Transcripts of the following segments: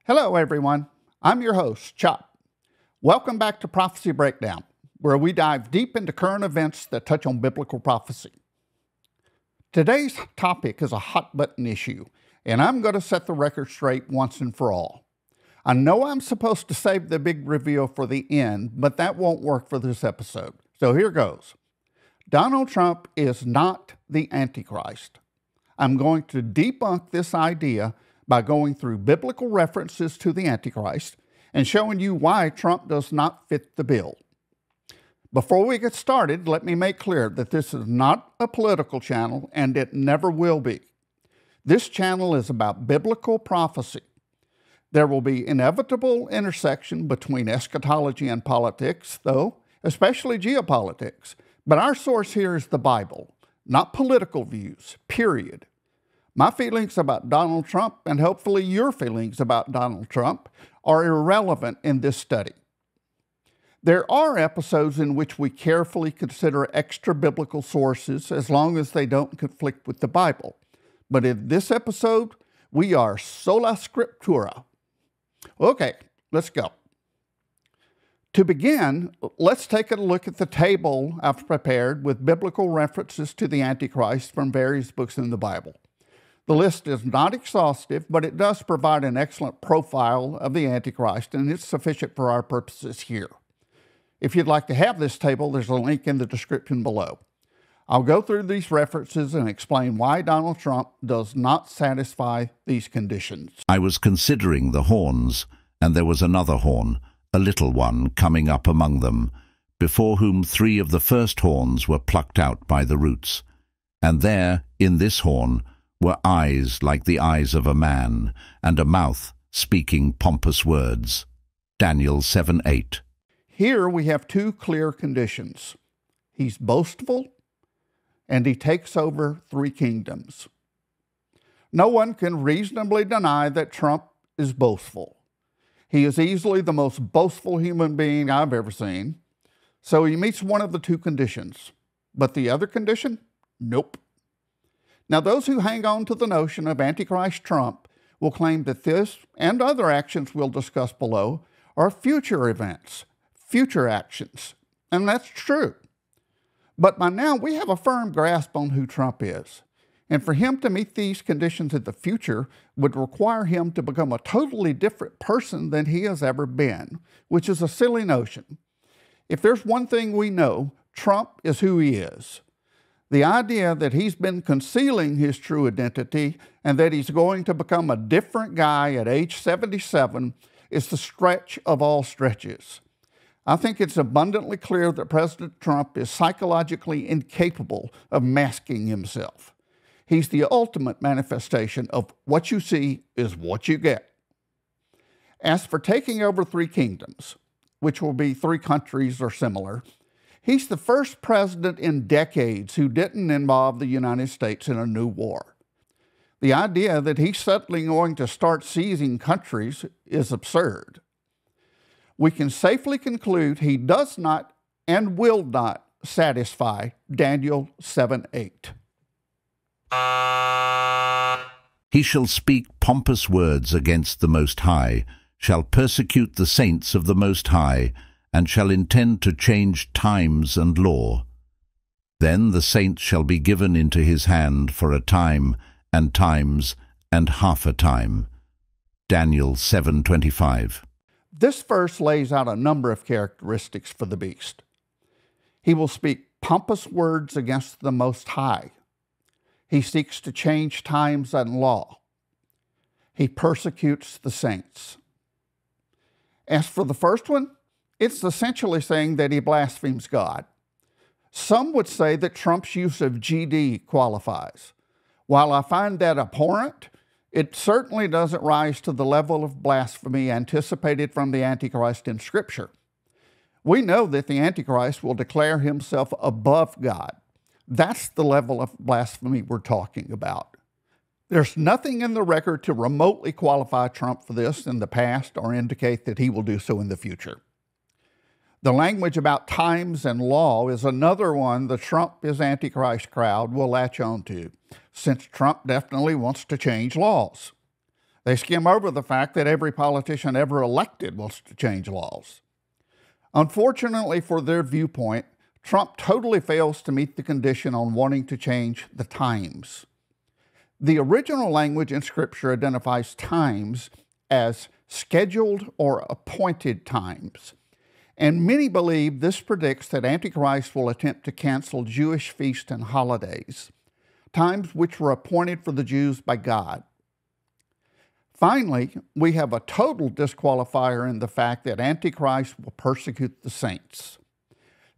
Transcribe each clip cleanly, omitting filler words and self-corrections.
Hello, everyone. I'm your host, Chop. Welcome back to Prophecy Breakdown, where we dive deep into current events that touch on biblical prophecy. Today's topic is a hot-button issue, and I'm going to set the record straight once and for all. I know I'm supposed to save the big reveal for the end, but that won't work for this episode. So here goes. Donald Trump is not the Antichrist. I'm going to debunk this idea by going through biblical references to the Antichrist and showing you why Trump does not fit the bill. Before we get started, let me make clear that this is not a political channel, and it never will be. This channel is about biblical prophecy. There will be inevitable intersection between eschatology and politics, though, especially geopolitics. But our source here is the Bible, not political views, period. My feelings about Donald Trump, and hopefully your feelings about Donald Trump, are irrelevant in this study. There are episodes in which we carefully consider extra-biblical sources as long as they don't conflict with the Bible. But in this episode, we are sola scriptura. Okay, let's go. To begin, let's take a look at the table I've prepared with biblical references to the Antichrist from various books in the Bible. The list is not exhaustive, but it does provide an excellent profile of the Antichrist, and it's sufficient for our purposes here. If you'd like to have this table, there's a link in the description below. I'll go through these references and explain why Donald Trump does not satisfy these conditions. I was considering the horns, and there was another horn, a little one, coming up among them, before whom 3 of the first horns were plucked out by the roots. And there, in this horn, were eyes like the eyes of a man, and a mouth speaking pompous words. Daniel 7:8. Here we have 2 clear conditions. He's boastful, and he takes over 3 kingdoms. No one can reasonably deny that Trump is boastful. He is easily the most boastful human being I've ever seen. So he meets one of the 2 conditions. But the other condition? Nope. Now, those who hang on to the notion of Antichrist Trump will claim that this and other actions we'll discuss below are future events, future actions. And that's true. But by now, we have a firm grasp on who Trump is. And for him to meet these conditions in the future would require him to become a totally different person than he has ever been, which is a silly notion. If there's one thing we know, Trump is who he is. The idea that he's been concealing his true identity and that he's going to become a different guy at age 77 is the stretch of all stretches. I think it's abundantly clear that President Trump is psychologically incapable of masking himself. He's the ultimate manifestation of what you see is what you get. As for taking over 3 kingdoms, which will be 3 countries or similar, he's the first president in decades who didn't involve the United States in a new war. The idea that he's suddenly going to start seizing countries is absurd. We can safely conclude he does not and will not satisfy Daniel 7:8. He shall speak pompous words against the Most High, shall persecute the saints of the Most High, and shall intend to change times and law. Then the saints shall be given into his hand for a time, and times, and half a time. Daniel 7:25. This verse lays out a number of characteristics for the beast. He will speak pompous words against the Most High. He seeks to change times and law. He persecutes the saints. As for the first one, it's essentially saying that he blasphemes God. Some would say that Trump's use of GD qualifies. While I find that abhorrent, it certainly doesn't rise to the level of blasphemy anticipated from the Antichrist in Scripture. We know that the Antichrist will declare himself above God. That's the level of blasphemy we're talking about. There's nothing in the record to remotely qualify Trump for this in the past or indicate that he will do so in the future. The language about times and law is another one the Trump is Antichrist crowd will latch on to, since Trump definitely wants to change laws. They skim over the fact that every politician ever elected wants to change laws. Unfortunately for their viewpoint, Trump totally fails to meet the condition on wanting to change the times. The original language in Scripture identifies times as scheduled or appointed times, and many believe this predicts that Antichrist will attempt to cancel Jewish feasts and holidays, times which were appointed for the Jews by God. Finally, we have a total disqualifier in the fact that Antichrist will persecute the saints.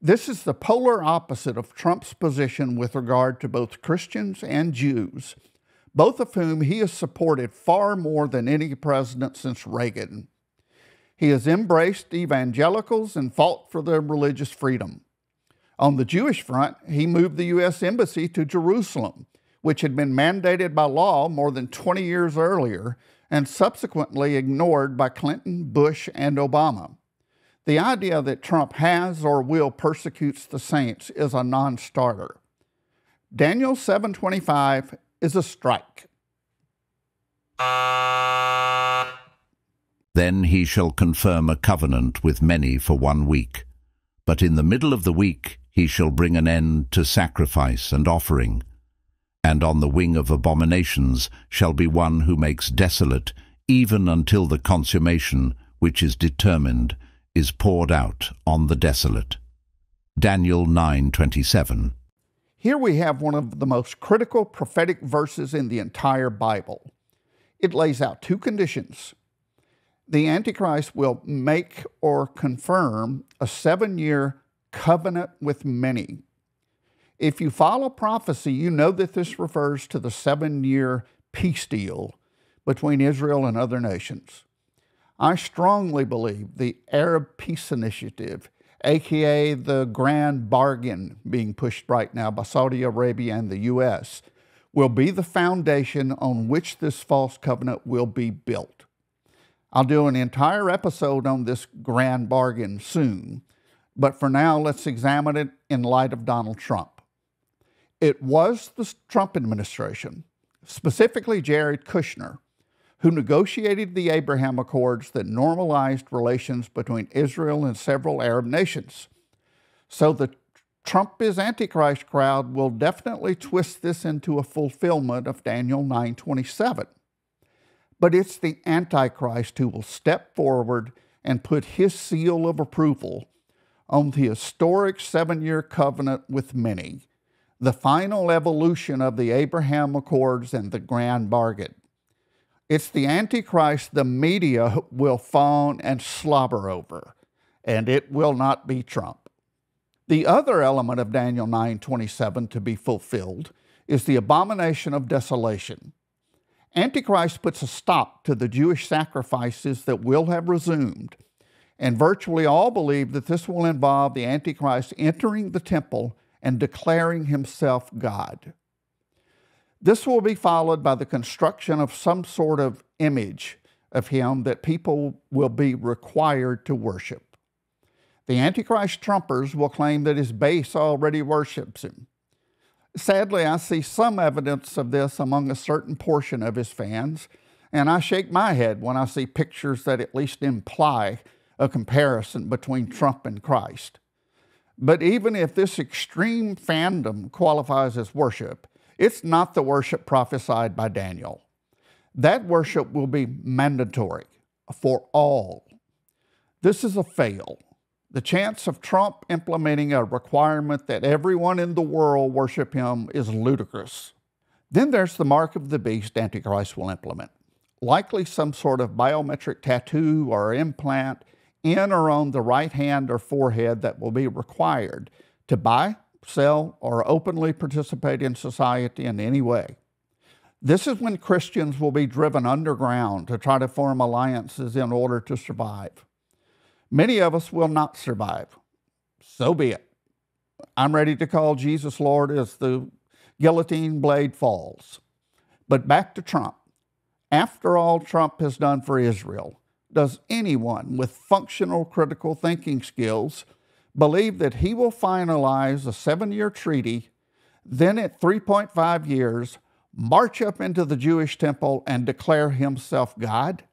This is the polar opposite of Trump's position with regard to both Christians and Jews, both of whom he has supported far more than any president since Reagan. He has embraced evangelicals and fought for their religious freedom. On the Jewish front, he moved the U.S. Embassy to Jerusalem, which had been mandated by law more than 20 years earlier and subsequently ignored by Clinton, Bush, and Obama. The idea that Trump has or will persecute the saints is a non-starter. Daniel 7:25 is a strike. Then he shall confirm a covenant with many for 1 week. But in the middle of the week he shall bring an end to sacrifice and offering. And on the wing of abominations shall be one who makes desolate, even until the consummation, which is determined, is poured out on the desolate. Daniel 9:27. Here we have one of the most critical prophetic verses in the entire Bible. It lays out two conditions. The Antichrist will make or confirm a 7-year covenant with many. If you follow prophecy, you know that this refers to the 7-year peace deal between Israel and other nations. I strongly believe the Arab Peace Initiative, aka the Grand Bargain being pushed right now by Saudi Arabia and the U.S., will be the foundation on which this false covenant will be built. I'll do an entire episode on this Grand Bargain soon, but for now, let's examine it in light of Donald Trump. It was the Trump administration, specifically Jared Kushner, who negotiated the Abraham Accords that normalized relations between Israel and several Arab nations. So the Trump is Antichrist crowd will definitely twist this into a fulfillment of Daniel 9:27. But it's the Antichrist who will step forward and put his seal of approval on the historic 7-year covenant with many, the final evolution of the Abraham Accords and the Grand Bargain. It's the Antichrist the media will fawn and slobber over, and it will not be Trump. The other element of Daniel 9:27 to be fulfilled is the abomination of desolation. Antichrist puts a stop to the Jewish sacrifices that will have resumed, and virtually all believe that this will involve the Antichrist entering the temple and declaring himself God. This will be followed by the construction of some sort of image of him that people will be required to worship. The Antichrist Trumpers will claim that his base already worships him. Sadly, I see some evidence of this among a certain portion of his fans, and I shake my head when I see pictures that at least imply a comparison between Trump and Christ. But even if this extreme fandom qualifies as worship, it's not the worship prophesied by Daniel. That worship will be mandatory for all. This is a fail. The chance of Trump implementing a requirement that everyone in the world worship him is ludicrous. Then there's the mark of the beast Antichrist will implement, likely some sort of biometric tattoo or implant in or on the right hand or forehead that will be required to buy, sell, or openly participate in society in any way. This is when Christians will be driven underground to try to form alliances in order to survive. Many of us will not survive. So be it. I'm ready to call Jesus Lord as the guillotine blade falls. But back to Trump. After all Trump has done for Israel, does anyone with functional critical thinking skills believe that he will finalize a 7-year treaty, then at 3.5 years, march up into the Jewish temple and declare himself God?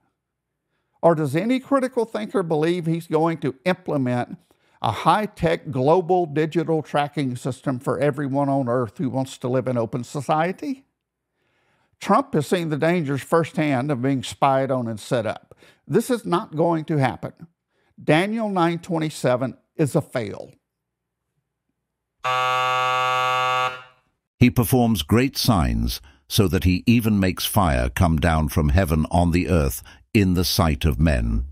Or does any critical thinker believe he's going to implement a high-tech global digital tracking system for everyone on earth who wants to live in open society? Trump has seen the dangers firsthand of being spied on and set up. This is not going to happen. Daniel 9:27 is a fail. He performs great signs, so that he even makes fire come down from heaven on the earth in the sight of men.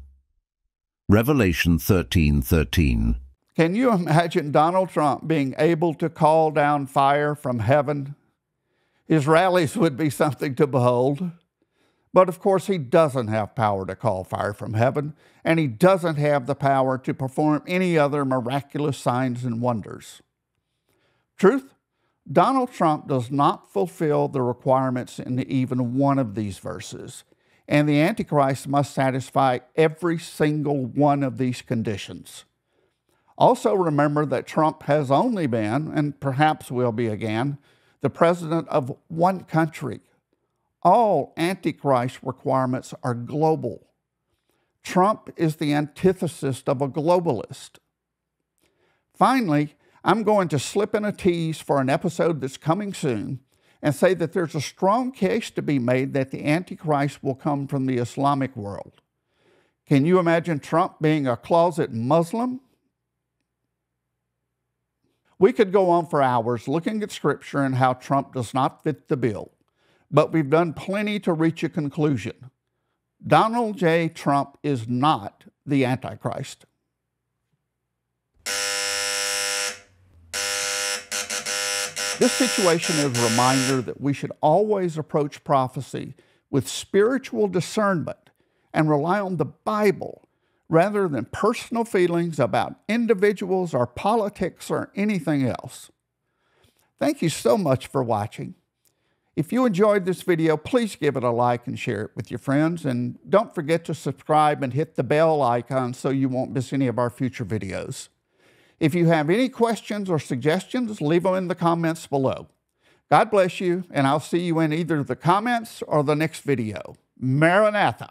Revelation 13:13. Can you imagine Donald Trump being able to call down fire from heaven? His rallies would be something to behold. But of course, he doesn't have power to call fire from heaven, and he doesn't have the power to perform any other miraculous signs and wonders. Truth, Donald Trump does not fulfill the requirements in even one of these verses, and the Antichrist must satisfy every single one of these conditions. Also remember that Trump has only been, and perhaps will be again, the president of one country. All Antichrist requirements are global. Trump is the antithesis of a globalist. Finally, I'm going to slip in a tease for an episode that's coming soon and say that there's a strong case to be made that the Antichrist will come from the Islamic world. Can you imagine Trump being a closet Muslim? We could go on for hours looking at Scripture and how Trump does not fit the bill, but we've done plenty to reach a conclusion. Donald J. Trump is not the Antichrist. This situation is a reminder that we should always approach prophecy with spiritual discernment and rely on the Bible rather than personal feelings about individuals or politics or anything else. Thank you so much for watching. If you enjoyed this video, please give it a like and share it with your friends. And don't forget to subscribe and hit the bell icon so you won't miss any of our future videos. If you have any questions or suggestions, leave them in the comments below. God bless you, and I'll see you in either the comments or the next video. Maranatha.